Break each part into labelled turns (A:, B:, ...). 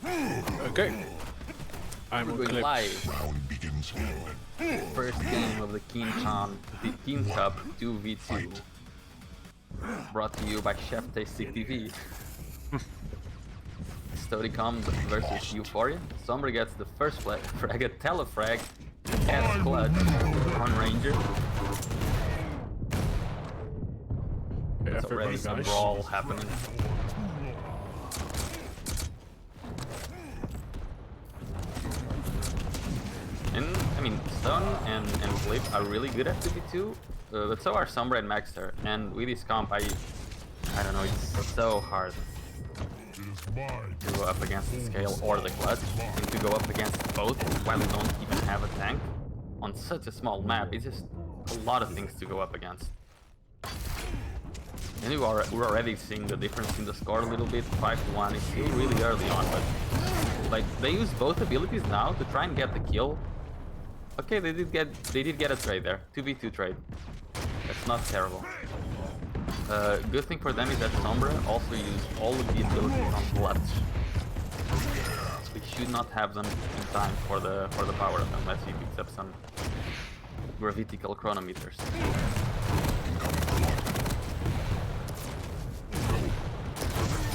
A: Okay. I'm
B: We're
A: on
B: going
A: clip.
B: live. First game of the KEENCUP 2v2. Brought to you by Chef Tasty TV. Storycom versus eu4ia. Sombra gets the first frag, a telefrag, adds clutch on Ranger. There's already some brawl happening. And I mean, Stun and Flip are really good at 2v2, but so are Sombra and Maxter. And with this comp, I don't know, it's so hard to go up against the scale or the clutch, and to go up against both while you don't even have a tank on such a small map. It's just a lot of things to go up against. And we're already seeing the difference in the score a little bit. 5-1. It's still really early on, but like they use both abilities now to try and get the kill. Okay, they did get a trade there. 2v2 trade. That's not terrible. Good thing for them is that Sombra also used all of the abilities on clutch. We should not have them in time for the power up unless he picks up some gravitical chronometers.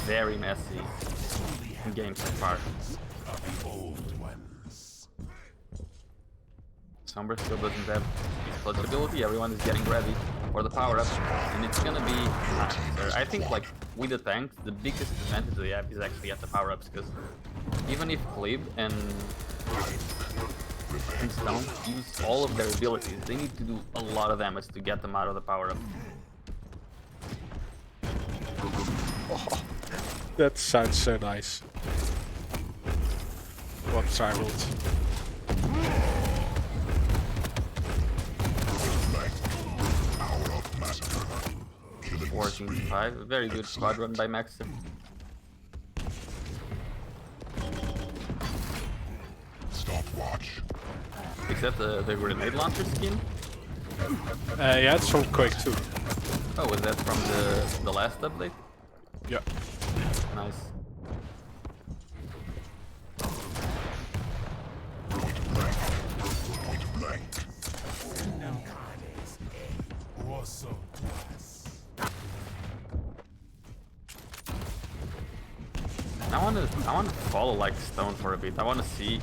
B: Very messy game so far. Sombra still doesn't have his clutch ability. Everyone is getting ready for the power up, and it's gonna be. I think like with the tanks, the biggest advantage they have is actually at the power ups, because even if Klib and Stone use all of their abilities, they need to do a lot of damage to get them out of the power up.
A: Oh, that sounds so nice. What tribaled.
B: 14-5, very good squad run by Maxter.
C: Stopwatch.
B: Is that the grenade launcher skin?
A: Yeah, it's from Quake 2.
B: Oh, was that from the last update?
A: Yeah.
B: Nice. I want to follow like Stone for a bit. I want to see.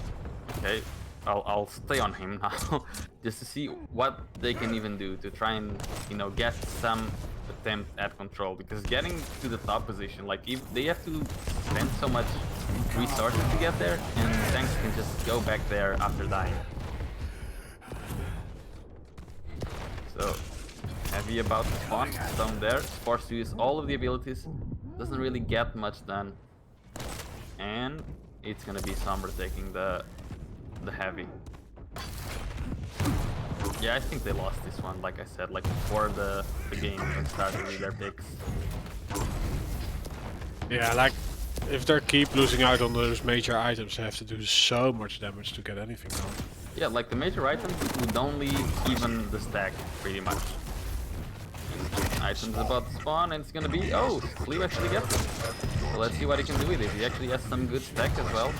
B: Okay, I'll stay on him now, just to see what they can even do to try and get some attempt at control. Because getting to the top position, like if they have to spend so much resources to get there, and tanks can just go back there after dying. So heavy about to spawn. Stone there, forced to use all of the abilities. Doesn't really get much done. And it's gonna be Sombra taking the heavy. Yeah, I think they lost this one, like I said, like before the game even started with their picks.
A: Yeah, like if they keep losing out on those major items, they have to do so much damage to get anything done.
B: Yeah, like the major items would only even the stack pretty much. Items about to spawn, and it's gonna be Cleve actually gets it. So let's see what he can do with it. He actually has some good stack as well.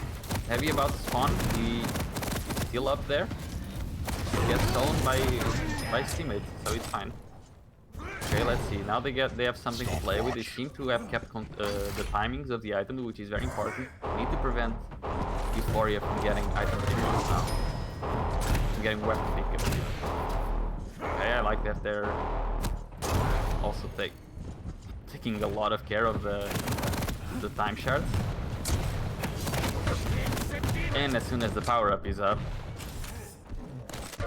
B: Heavy about to spawn. He's still up there. He gets stolen by his teammates, so it's fine. Okay, let's see. Now they have something to play with. They seem to have kept the timings of the item, which is very important. Need to prevent eu4ia from getting item pick now. From getting weapon pick. Okay, I like that they're also taking a lot of care of the time shards. And as soon as the power up is up,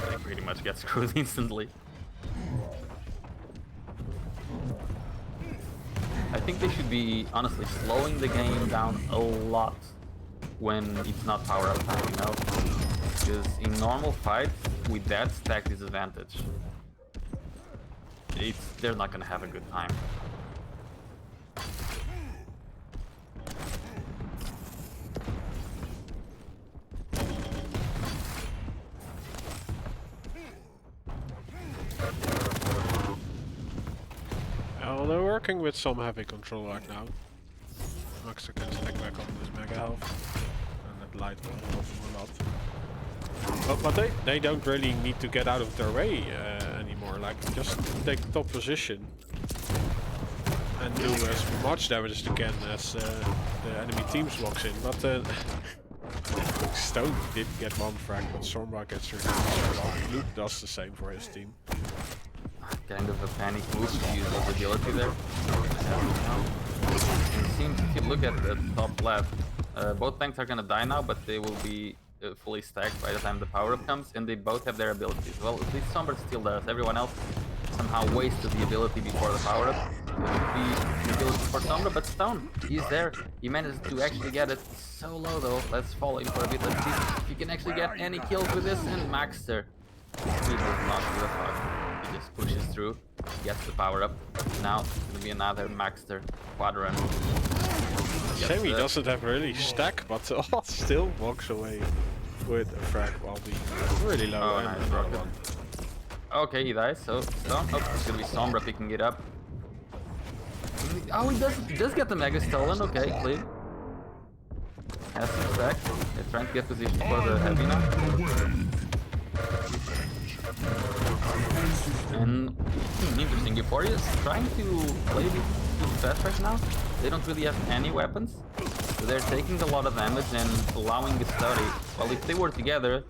B: they pretty much get screwed instantly. I think they should be honestly slowing the game down a lot when it's not power up time, because in normal fights with that stack disadvantage, they're not gonna have a good time.
A: Well, they're working with some heavy control right now. Maxter can stack back on his mega health. light will help them a lot. But they don't really need to get out of their way anymore. Like, just take top position and do as much damage as they can as the enemy teams walks in. But Stone did get one frag, but Sombra gets her down. Luke does the same for his team.
B: Kind of a panic move to use his agility there. And it seems, if you look at the top left, both tanks are gonna die now, but they will be fully stacked by the time the power-up comes, and they both have their abilities. Well, at least Sombra still does. Everyone else somehow wasted the ability before the power-up. It should be the ability for Sombra, but Stone, he's there. He managed to actually get it so low though. Let's follow him for a bit. Let's see if he can actually get any kills with this. And Maxter, he does not give a fuck. He just pushes through, gets the power-up. Now it's gonna be another Maxter quadrant.
A: Shame he doesn't have really stack, but still walks away with a frag while being really low.
B: Oh,
A: and
B: nice
A: another
B: rocket.
A: one.
B: Okay, he dies, so Stone. Oh, it's gonna be Sombra picking it up. Oh, he does get the Mega stolen. Okay, clean. Has some stack. They're trying to get position for the heavy now. And interesting, eu4ia is trying to play a bit too fast right now. They don't really have any weapons, so they're taking a lot of damage and allowing the study. Well, if they were together,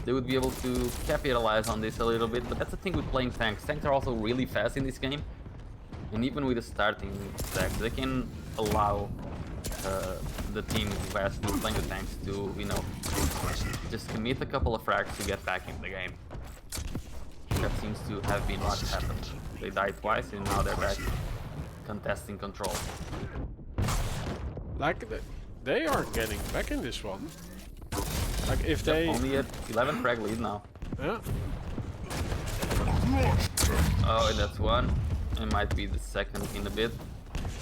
B: they would be able to capitalize on this a little bit, but that's the thing with playing tanks. Tanks are also really fast in this game, and even with the starting stacks, they can allow the team who has been playing the tanks to, you know, just commit a couple of frags to get back in the game. That seems to have been what happened. They died twice and now they're back contesting control.
A: Like, they are getting back in this one. Like, if they...
B: Only at 11 frag lead now.
A: Yeah.
B: Oh, and that's one. It might be the second in a bit.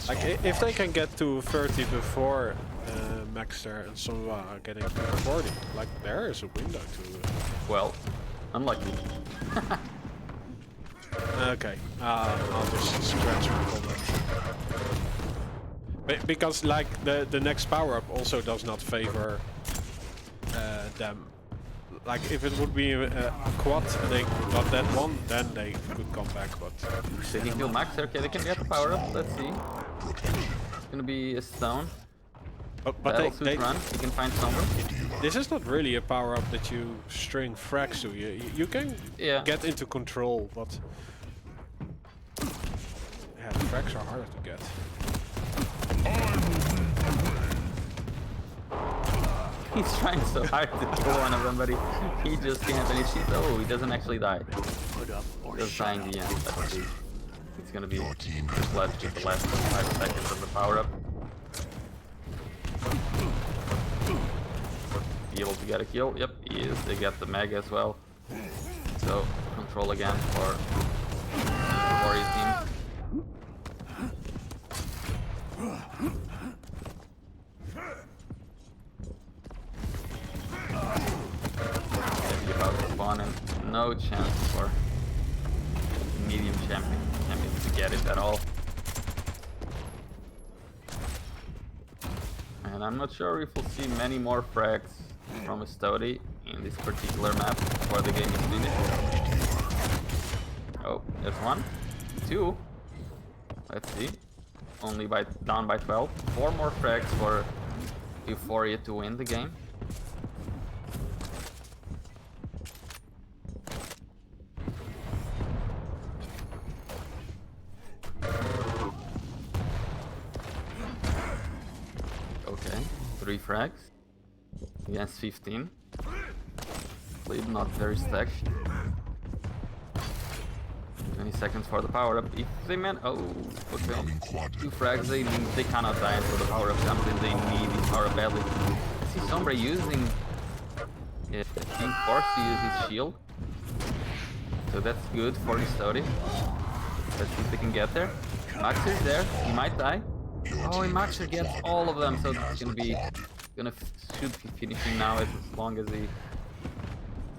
A: Like, if they can get to 30 before Maxter and Sombra are getting to 40, like, there is a window to...
B: Well, unlucky.
A: Okay, I'll just scratch my comment. Because, like, the next power-up also does not favor them. Like, if it would be a quad and they got that one, then they could come back, but...
B: They can kill Max. Okay, they can get the power up. Let's see. It's gonna be a stone.
A: But they
B: run. You can find someone.
A: This is not really a power-up that you string frags to. You can get into control, but... Yeah, the frags are harder to get.
B: He's trying so hard to kill one of them, but he just can't. And he doesn't actually die. Just die in the end. Let's see. It's gonna be just left with the last 5 seconds of the power-up. Be able to get a kill? Yep, he is. They get the mega as well. So control again for his team. Heavy about to spawn and no chance for medium champions to get it at all. And I'm not sure if we'll see many more frags from a Stody in this particular map before the game is finished. Oh, there's one. 2. Let's see. Only down by 12. 4 more frags for eu4ia to win the game. Okay, 3 frags against 15. Lead not very stacked. 20 seconds for the power up. If they oh, okay. 2 frags, they cannot die until the power up comes in. They need this power up badly. I see Sombra using being forced to use his shield. So that's good for his Stody. Let's see if they can get there. Max is there, he might die. Oh, and Maxer gets all of them, so it's should be finishing now as long as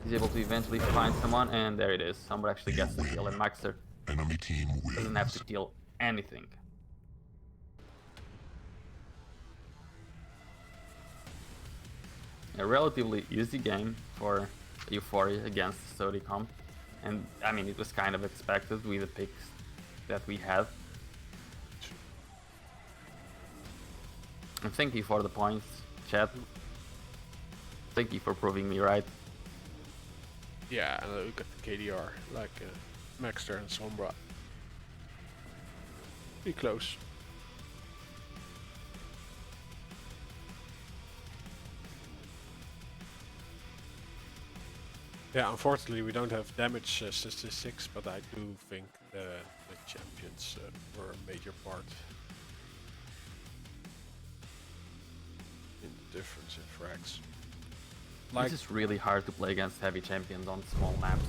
B: he's able to eventually find someone, and there it is. Someone actually gets the kill, and Maxer doesn't have to kill anything. A relatively easy game for eu4ia against Storycom. And I mean, it was kind of expected with the picks that we had. And thank you for the points, chat. Thank you for proving me right.
A: Yeah, and look at the KDR, like Maxter and Sombra. Pretty close. Yeah, unfortunately we don't have damage statistics, but I do think the champions were a major part in the difference in frags. Like,
B: This is really hard to play against heavy champions on small maps.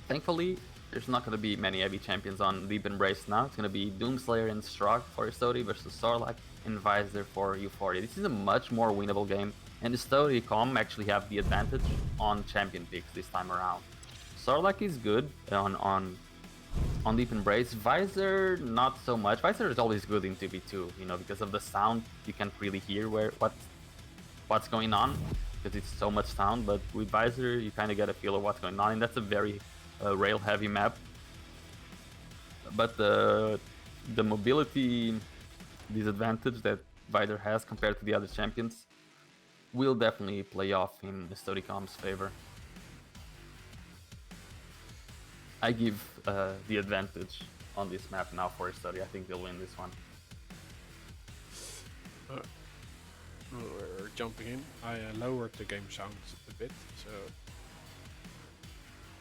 B: Thankfully, there's not going to be many heavy champions on Deep Embrace now. It's going to be Doomslayer and Strog for Story versus Sarlacc and Visor for eu4ia. This is a much more winnable game, and the Storycom actually have the advantage on champion picks this time around. Sarlacc is good on Deep Embrace. Visor, not so much. Visor is always good in 2v2, you know, because of the sound. You can't really hear what's going on because it's so much sound, but with Visor you kind of get a feel of what's going on, and that's a very rail heavy map. But the mobility disadvantage that Visor has compared to the other champions will definitely play off in the Storycom's favor. I give the advantage on this map now for Story. I think they'll win this one.
A: we're jumping in. I lowered the game sound a bit, so,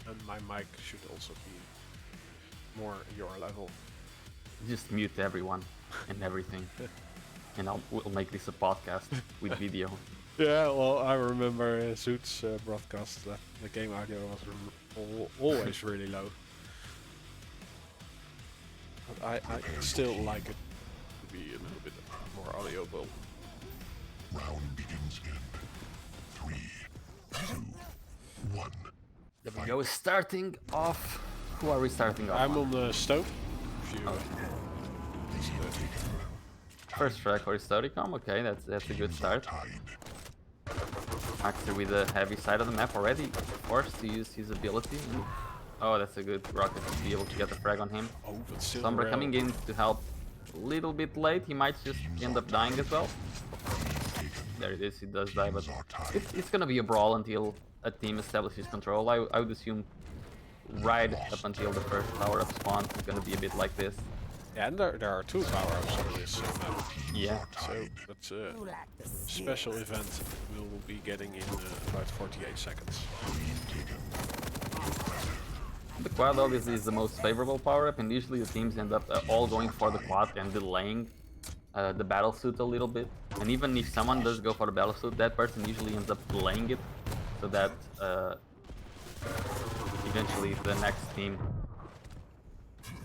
A: and my mic should also be more your level.
B: Just mute everyone and everything, and we'll make this a podcast with video.
A: Yeah, well, I remember Zoot's broadcast that the game audio was always really low. But I still like it to be a little bit more audioable.
C: Round begins in 3, 2, 1.
B: There we go. Starting off. Who are we starting off?
A: I'm on the stove. If you,
B: First track for Storycom. Okay, that's a good start. Maxter with the heavy side of the map already, forced to use his ability. Oh, that's a good rocket to be able to get the frag on him.
A: Oh, but still
B: Sombra
A: rail.
B: coming in to help a little bit late. He might just end up dying as well. There it is, he does die, but it's gonna be a brawl until a team establishes control. I would assume right up until the first power-up spawn, it's gonna be a bit like this.
A: Yeah, and there are 2 power-ups on this map.
B: Yeah.
A: So that's a special event we'll be getting in about 48 seconds.
B: The quad obviously is the most favorable power-up, and usually the teams end up all going for the quad and delaying the battle suit a little bit. And even if someone does go for the battle suit, that person usually ends up delaying it, so that eventually the next team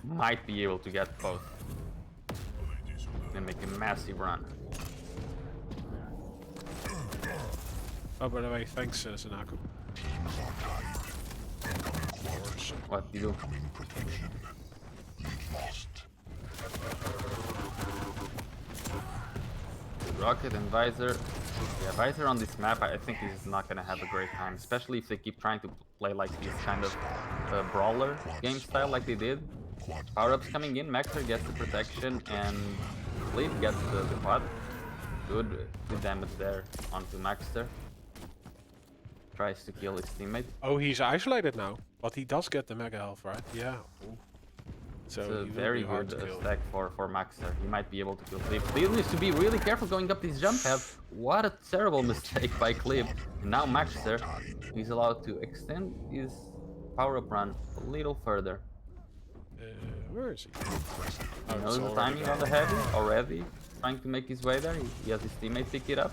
B: might be able to get both and make a massive run.
A: Oh, by the way, thanks, Sanaku.
B: What do you do? Rocket and Visor. Yeah, Visor on this map, I think is not gonna have a great time, especially if they keep trying to play like this kind of brawler game style like they did. Power-ups coming in, Maxter gets the protection, and Fleet gets the quad. Good damage there onto Maxter. Tries to kill his teammate.
A: Oh, he's isolated now, but he does get the mega health, right? Yeah. Ooh. So
B: It's a
A: he will
B: very
A: be hard
B: good
A: to kill.
B: stack for Maxter. He might be able to kill Clip. Clip needs to be really careful going up this jump pad. What a terrible mistake by Clip. And now Maxter is allowed to extend his power-up run a little further.
A: Where is he?
B: He knows the timing on the heavy already, trying to make his way there. He has his teammate pick it up.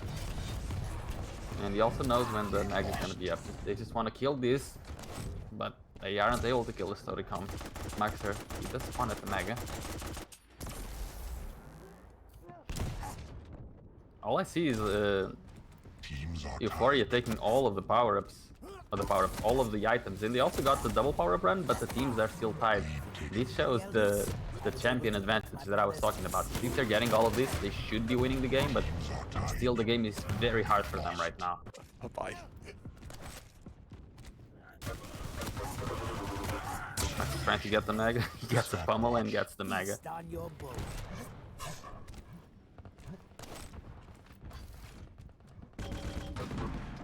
B: And he also knows when the mag is gonna be up. They just want to kill this, but they aren't able to kill the Storycom. Maxter, he does spawn at the mega. All I see is eu4ia taking all of the power-ups the power up, all of the items, and they also got the double power up run, but the teams are still tied. This shows the champion advantage that I was talking about. If they're getting all of this, they should be winning the game, but still the game is very hard for them right now.
A: Bye-bye.
B: Trying to get the mega, he gets the pummel and gets the mega.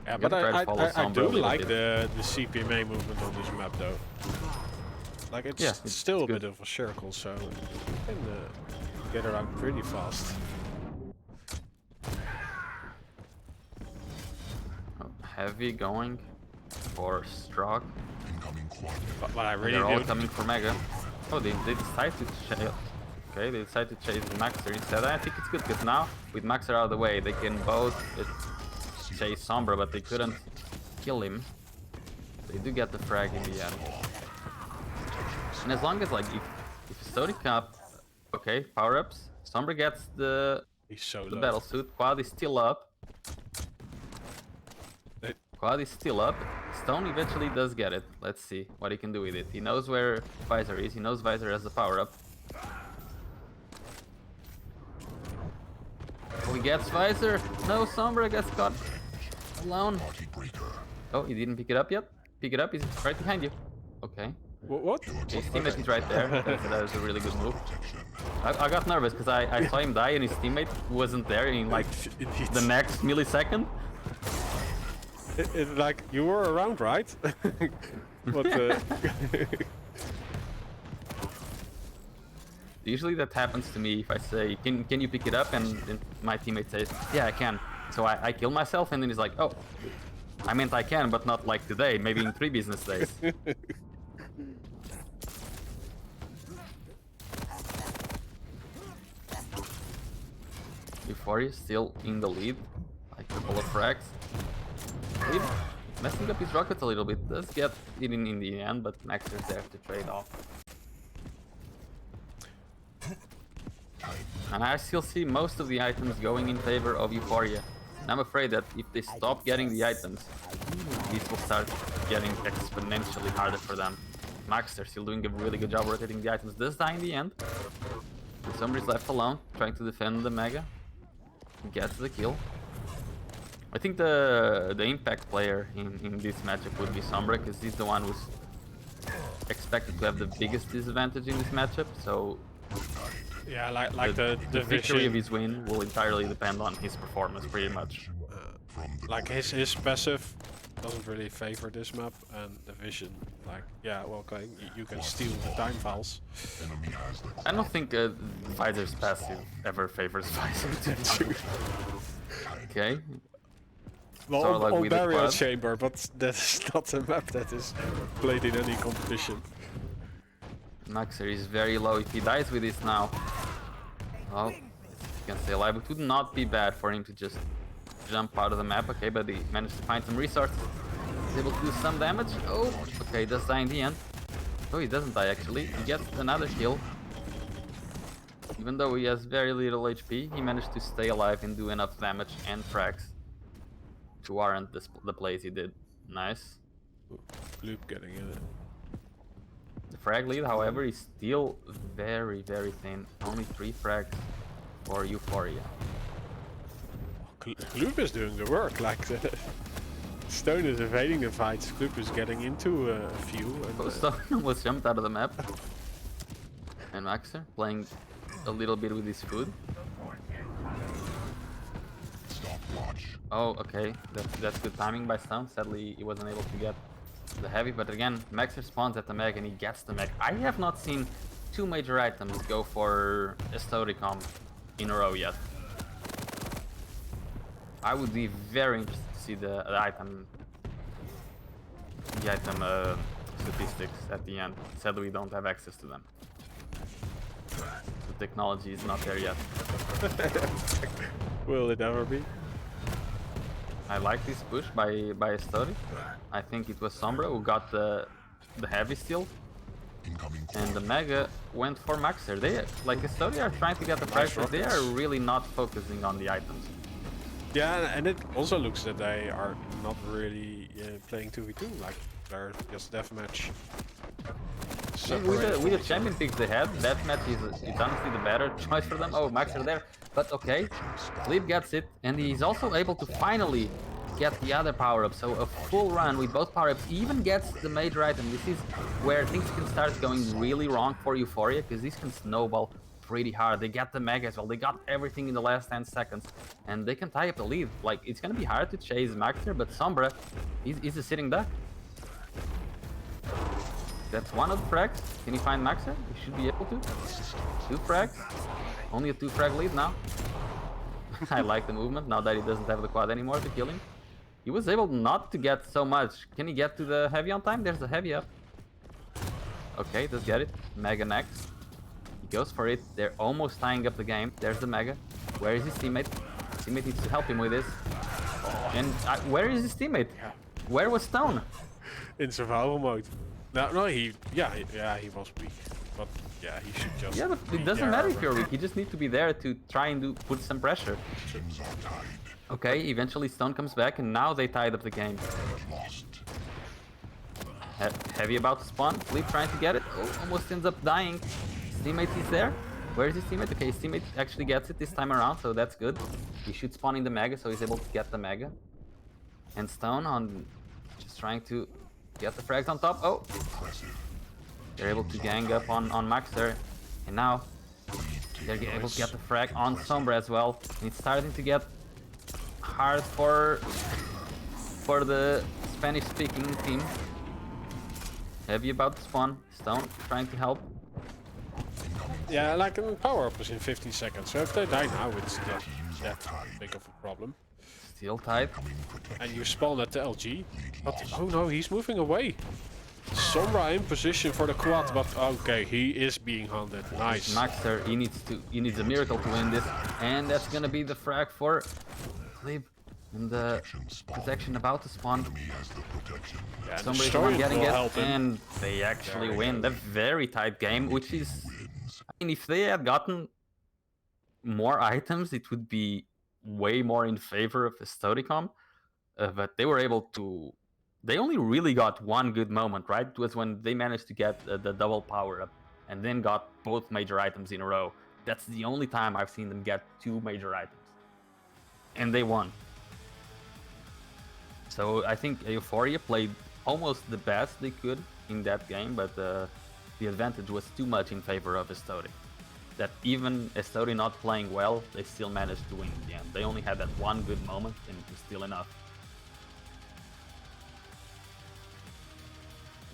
A: Yeah, but I do like the CPMA movement on this map though. Like it's still a bit of a circle, so you can get around pretty fast.
B: Heavy going for Strog.
A: But I really
B: They're all
A: do.
B: coming for mega. Oh, they decide to chase. Okay, they decide to chase Maxer instead. I think it's good because now with Maxer out of the way, they can both chase Sombra, but they couldn't kill him. They do get the frag in the end. And as long as like if Sody Cup, okay, power ups. Sombra gets the battle suit. Quad is still up. Quad is still up. Stone eventually does get it. Let's see what he can do with it. He knows where Visor is. He knows Visor has the power up. Oh, he gets Visor. No, Sombra gets caught alone. Oh, he didn't pick it up yet. Pick it up. He's right behind you. Okay.
A: What?
B: His teammate is right there. That is a really good move. I got nervous because I saw him die and his teammate wasn't there in like the next millisecond.
A: Like you were around, right? But
B: usually that happens to me if I say, can you pick it up? And my teammate says, yeah, I can. So I kill myself and then he's like, oh, I meant I can, but not like today, maybe in 3 business days. eu4ia still in the lead, like a couple of frags. Messing up his rockets a little bit, does get it in the end, but Maxer's there to trade off. And I still see most of the items going in favor of eu4ia. And I'm afraid that if they stop getting the items, this will start getting exponentially harder for them. Maxer still doing a really good job rotating the items. Does die in the end. Somebody's left alone, trying to defend the mega. Gets the kill. I think the impact player in this matchup would be Sombra, because he's the one who's expected to have the biggest disadvantage in this matchup. So
A: yeah, like the
B: victory of his win will entirely depend on his performance, pretty much.
A: Like his passive doesn't really favor this map, and the vision, like, yeah, well, okay, you can steal the time files.
B: I don't think Visor's passive ever favors Visor. Okay.
A: Well,
B: so, like,
A: on Barrier Chamber, but that is not a map that is played in any competition.
B: Maxer is very low. If he dies with this now, well, he can stay alive. It would not be bad for him to just jump out of the map. Okay, but he managed to find some resources. He's able to do some damage. Oh, okay, he does die in the end. Oh, he doesn't die actually. He gets another kill. Even though he has very little HP, he managed to stay alive and do enough damage and frags to warrant the plays he did. Nice.
A: Loop getting in it.
B: The frag lead, however, is still very, very thin. Only 3 frags for eu4ia.
A: Loop is doing the work, like Stone is evading the fights, Loop is getting into a few. And,
B: Stone almost jumped out of the map. And Maxer playing a little bit with his food. Oh, okay. That's good timing by Stone. Sadly, he wasn't able to get the heavy, but again, Maxer spawns at the meg and he gets the meg. I have not seen 2 major items go for a Storicom in a row yet. I would be very interested to see the item statistics at the end. Sadly, we don't have access to them. The technology is not there yet.
A: Will it ever be?
B: I like this push by Story. I think it was Sombra who got the heavy steal. And the Mega went for Maxer. They, like Story, are trying to get the price, but they are really not focusing on the items.
A: Yeah, and it also looks that they are not really playing 2v2, like they're just deathmatch.
B: With the champion picks they had, deathmatch is honestly the better choice for them. Oh, Max are there, but okay. Sleep gets it, and he's also able to finally get the other power-up. So a full run with both power-ups, even gets the major item. This is where things can start going really wrong for eu4ia, because this can snowball pretty hard. They get the mega as well. They got everything in the last 10 seconds, and they can tie up the lead. Like, it's gonna be hard to chase Maxer, but Sombra is a sitting duck. That's one of the frags. Can he find Maxer? He should be able to. 2 frags. Only a 2 frag lead now. I like the movement now that he doesn't have the quad anymore to kill him. He was able not to get so much. Can he get to the heavy on time? There's a heavy up. Okay, does get it. Mega next. He goes for it. They're almost tying up the game. There's the mega. Where is his teammate? His teammate needs to help him with this. And where is his teammate? Where was Stone?
A: In survival mode. No, he was weak, but yeah, he should just.
B: Yeah, but it doesn't matter if you're weak. You just need to be there to try and put some pressure. Okay, eventually Stone comes back, and now they tied up the game. Heavy about to spawn. Sleep trying to get it. Oh, almost ends up dying. His teammate is there. Where is his teammate? Okay, his teammate actually gets it this time around, so that's good. He should spawn in the mega, so he's able to get the mega. And Stone on just trying to get the frags on top. Oh! They're able to gang up on Maxer. And now they're able to get the frag on Sombra as well. And it's starting to get hard for the Spanish-speaking team. Heavy about to spawn. Stone trying to help.
A: Yeah, like a power-up is in 15 seconds, so if they die now, it's not that big of a problem.
B: Still tight.
A: And you spawn at the LG. But, oh no, he's moving away. Sombra in position for the quad, but okay, he is being hunted. Nice.
B: Maxer, he needs a miracle to win this. And that's gonna be the frag for Sleep. And the protection about to spawn.
A: Yeah,
B: Somebody's the one getting it, and they actually win. The very tight game, which is... I mean, if they had gotten more items, it would be way more in favor of the Storycom. But they were able to... They only really got one good moment, right? It was when they managed to get the double power-up, and then got both major items in a row. That's the only time I've seen them get 2 major items. And they won. So I think eu4ia played almost the best they could in that game, but the advantage was too much in favor of Estori. That even Estori not playing well, they still managed to win in the end. They only had that one good moment, and it was still enough.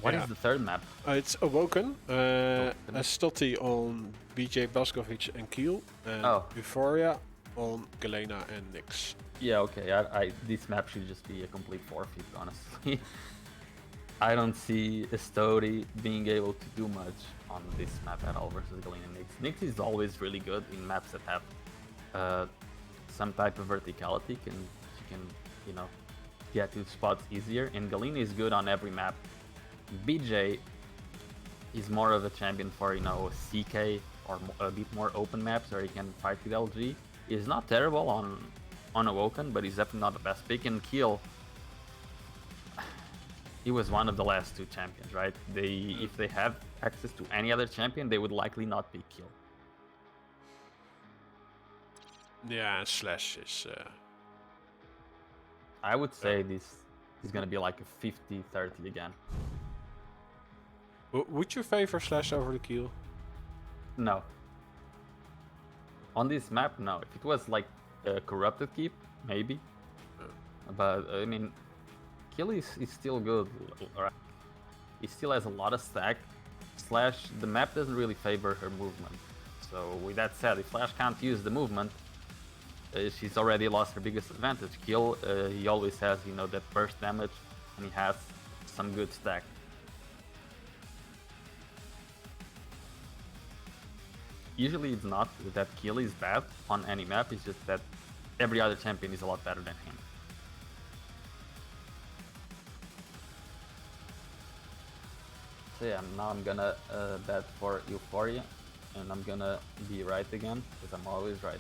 B: What is the third map?
A: It's Awoken, Estoti on BJ Blazkowicz and Kiel, and eu4ia on Galena and Nyx.
B: Yeah, okay, this map should just be a complete forfeit, honestly. I don't see Estori being able to do much on this map at all versus Galena and Nyx. Nyx is always really good in maps that have some type of verticality, you can, you know, get to spots easier, and Galena is good on every map. BJ is more of a champion for, you know, CK or a bit more open maps where he can fight with LG. He's not terrible on Awoken, but he's definitely not the best pick. And Kiel, he was one of the last 2 champions, right? If they have access to any other champion, they would likely not pick Kiel.
A: Yeah, and Slash is...
B: I would say this is gonna be like a 50-30 again.
A: Would you favor Slash over the Kiel?
B: No. On this map, no. If it was like a corrupted keep, maybe. But I mean, Kiel is still good. Right? He still has a lot of stack. Slash, the map doesn't really favor her movement. So with that said, if Slash can't use the movement, she's already lost her biggest advantage. Kiel, he always has, you know, that burst damage, and he has some good stack. Usually it's not that Kiel is bad on any map, it's just that every other champion is a lot better than him. So yeah, now I'm gonna bet for eu4ia, and I'm gonna be right again, because I'm always right.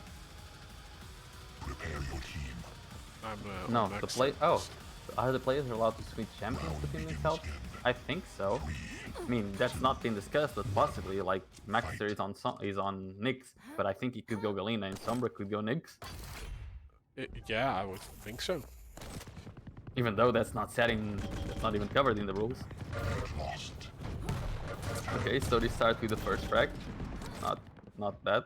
C: Prepare your team
A: I'm
B: No,
A: maxed
B: the play. Oh, are the players allowed to switch champions between themselves? I think so. I mean, that's not been discussed, but possibly like Maxter is on Nyx, but I think he could go Galena and Sombra could go Nyx.
A: Yeah, I would think so.
B: Even though that's not even covered in the rules. Okay, so they start with the first frag. Not bad.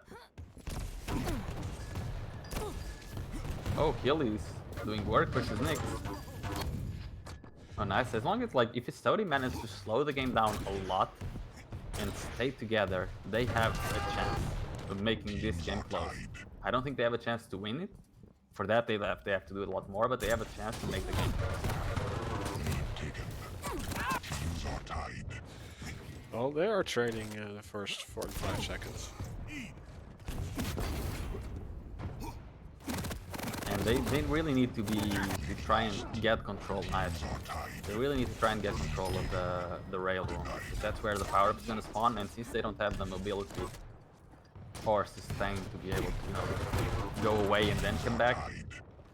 B: Oh, Hilly's doing work versus Nyx. Oh, nice. As long as, like, if Istodi manages to slow the game down a lot and stay together, they have a chance of making this game close. I don't think they have a chance to win it. For that, they have to do a lot more, but they have a chance to make the game close.
A: Well, they are trading the first 45 seconds.
B: And they really need to try and get control. Nice. They really need to try and get control of the rail room. That's where the power up is gonna spawn, and since they don't have the mobility or sustain to be able to, you know, go away and then come back,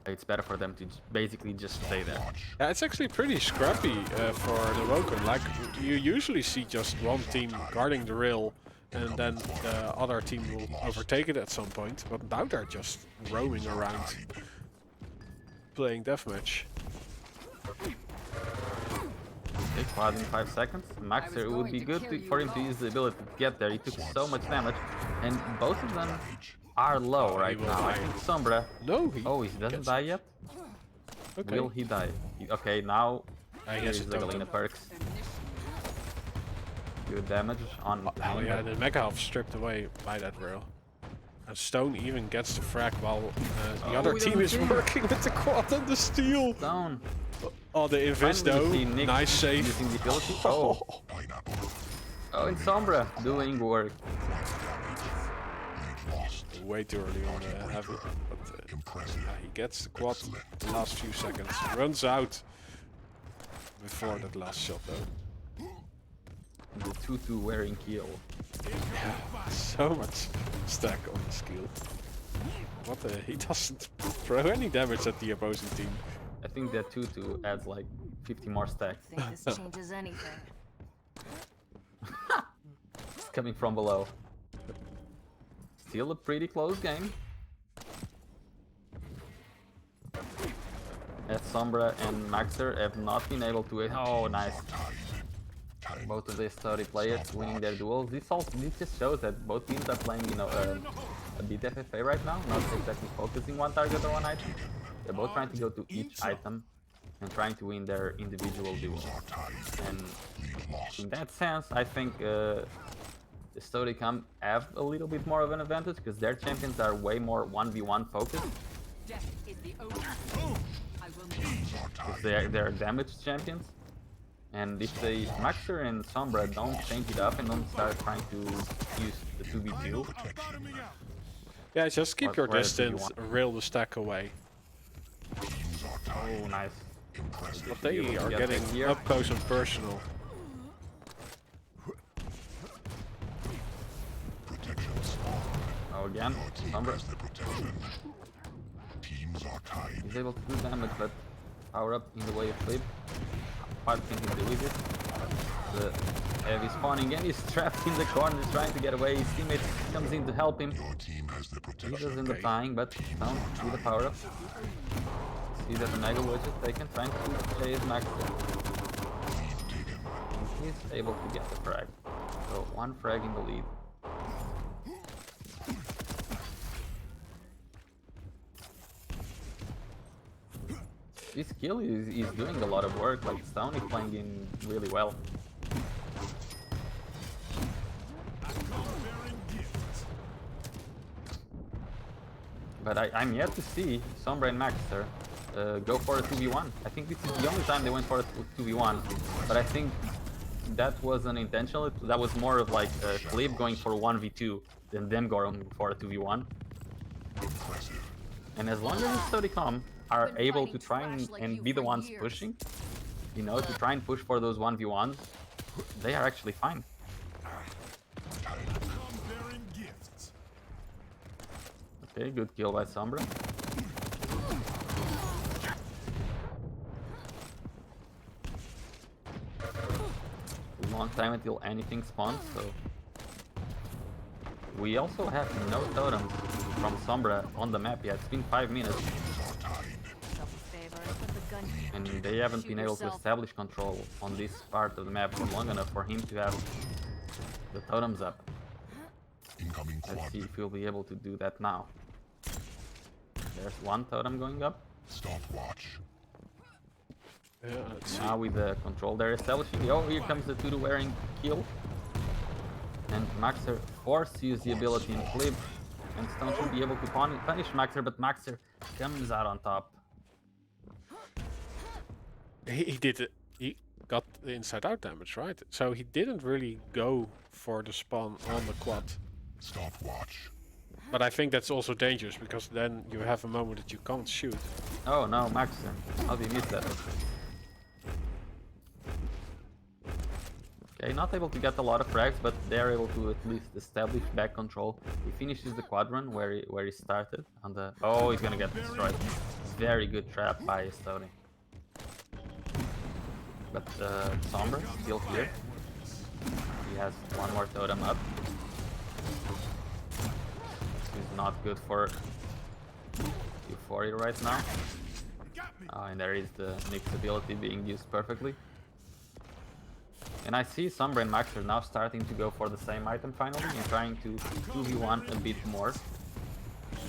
B: it's better for them to basically just stay there.
A: Yeah, it's actually pretty scrappy for the Woken. Like, you usually see just one team guarding the rail and then the other team will overtake it at some point, but now they're just roaming around playing deathmatch.
B: Okay, quad in 5 seconds. Maxer, it would be good for him to use the ability to get there. He took so much damage, and both of them are low right now. I think Sombra...
A: No,
B: he doesn't die yet?
A: Okay.
B: Will he die? Okay, now
A: I
B: here's
A: guess
B: the Galena perks. Good damage on...
A: Oh yeah, the Mega Half stripped away by that rail. And Stone even gets the frag while the other team is working with the quad and the steel.
B: Stone.
A: Oh, the invis though. Nice save.
B: Using the ability. Oh, and Sombra doing work.
A: Way too early on the heavy, but yeah, he gets the quad the last few seconds. Runs out before that last shot though.
B: The 2-2 wearing kill.
A: Yeah, so much stack on the skill. What the? He doesn't throw any damage at the opposing team.
B: I think that 2-2 adds like 50 more stacks.
D: Think this changes anything.
B: It's coming from below. Still a pretty close game. As Sombra and Maxer have not been able to... Oh, nice. Both of these 30 players winning their duels. This just shows that both teams are playing, you know, a bit FFA right now, not exactly focusing one target or one item. They're both trying to go to each item and trying to win their individual duels. And in that sense, I think the Stodicam have a little bit more of an advantage because their champions are way more 1v1 focused. Because they're damaged champions. And if they, Maxer and Sombra don't change it up and don't start trying to use the 2v2.
A: Yeah, just keep your distance, rail the stack away.
B: Oh, nice.
A: But they are getting up close and personal.
B: Oh, again, Sombra. He's able to do damage, but power up in the way of flip. What can he do with it? The heavy spawning and he's trapped in the corner trying to get away. His teammate comes in to help him. He does end up dying, but Stone with the power up. See that the Mega Wedge is taken, trying to chase Maxter. He's able to get the frag. So one frag in the lead. This kill is doing a lot of work, like Stone is playing in really well. But I'm yet to see Sombra and Maxter go for a 2v1. I think this is the only time they went for a 2v1, but I think that wasn't intentional. That was more of like a Clip going for a 1v2 than them going for a 2v1. And as long as the Stodicam are able to try and be the ones pushing, you know, to try and push for those 1v1s, they are actually fine. Okay, good kill by Sombra. time until anything spawns, so... We also have no totems from Sombra on the map yet. It's been 5 minutes. And they haven't been able to establish control on this part of the map for long enough for him to have the totems up. Let's see if he'll be able to do that now. There's one totem going up.
C: Stopwatch.
A: Yeah, let's see.
B: Now with the control they're establishing. Oh, here comes the Tutu wearing kill. And Maxer forced to use the ability in flip. And Stone should be able to punish Maxer, but Maxer comes out on top.
A: He did it. He got the inside out damage, right? So he didn't really go for the spawn on the quad.
C: Stopwatch.
A: But I think that's also dangerous because then you have a moment that you can't shoot.
B: Oh no, Maxer. How did he miss that? Okay, not able to get a lot of frags, but they're able to at least establish back control. He finishes the quad run where he started on the... Oh, he's gonna get destroyed. Very good trap by Stony. But Sombra still here. He has one more totem up. He's not good for eu4ia right now. Oh, and there is the mix ability being used perfectly. And I see Sombra and Max are now starting to go for the same item finally and trying to 2v1 a bit more.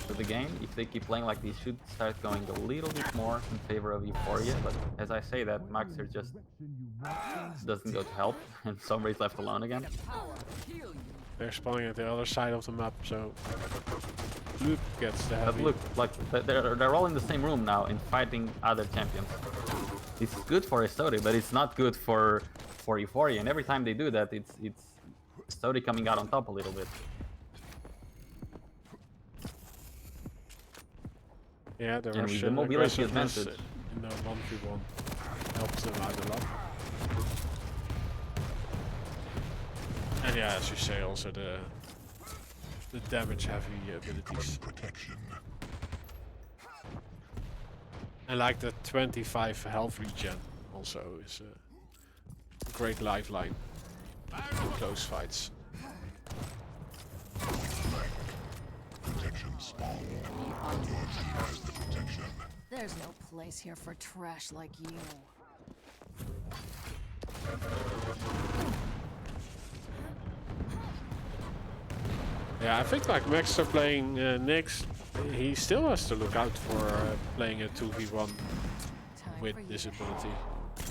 B: So the game, if they keep playing like this, should start going a little bit more in favor of eu4ia. But as I say that, Maxer just doesn't go to help and Sombra is left alone again.
A: They're spawning at the other side of the map, so Luke gets the heavy.
B: But look, like they're all in the same room now and fighting other champions. It's good for Estodi, but it's not good for eu4ia. And every time they do that, it's Estodi coming out on top a little bit.
A: Yeah, the
B: And with the
A: Russian
B: mobility
A: aggressiveness
B: advantage.
A: in the 1v1 helps them out a lot. And yeah, as you say, also the damage heavy abilities. And like the 25 health regen also is a great lifeline in close fights.
D: There's no place here for trash like you.
A: Yeah, I think like Max are playing next, he still has to look out for playing a 2v1 with this ability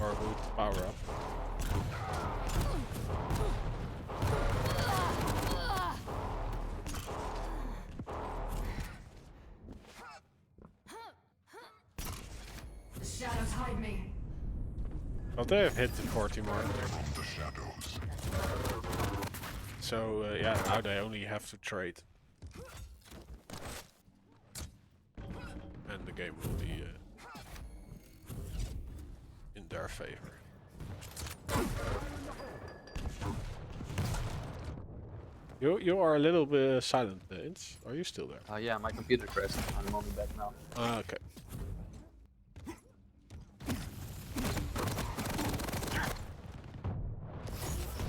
A: or with power up.
D: The shadows hide me.
A: But they have hit the 40 mark. So yeah, now they only have to trade. And the game will be in their favor. You are a little bit silent, Ints. Are you still there?
B: Yeah, my computer crashed. I'm only back now.
A: Okay.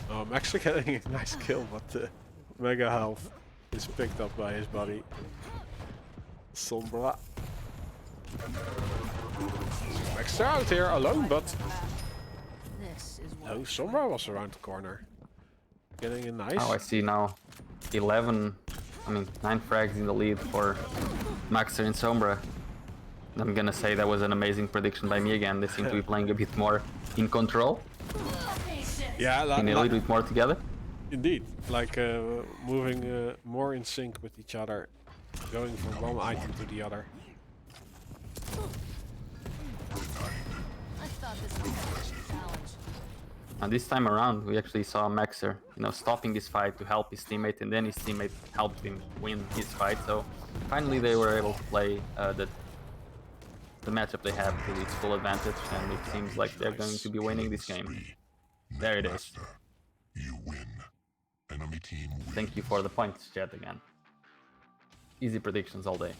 A: Oh, I'm actually getting a nice kill, but mega health is picked up by his buddy. Sombra. Max out here alone, but
D: This is what
A: no, Sombra was around the corner. Getting a nice.
B: Oh, I see now. 9 frags in the lead for Maxer and Sombra. I'm gonna say that was an amazing prediction by me again. They seem to be playing a bit more in control.
A: Yeah,
B: And a little bit more together.
A: indeed. Like moving more in sync with each other. Going from one item to the other.
D: I thought this was a challenge.
B: And this time around, we actually saw Maxer, stopping this fight to help his teammate, and then his teammate helped him win his fight. So finally, they were able to play the matchup they have to its full advantage, and it seems like they're going to be winning this game. There it is.
C: You win. Enemy team wins.
B: Thank you for the points, chat again. Easy predictions all day.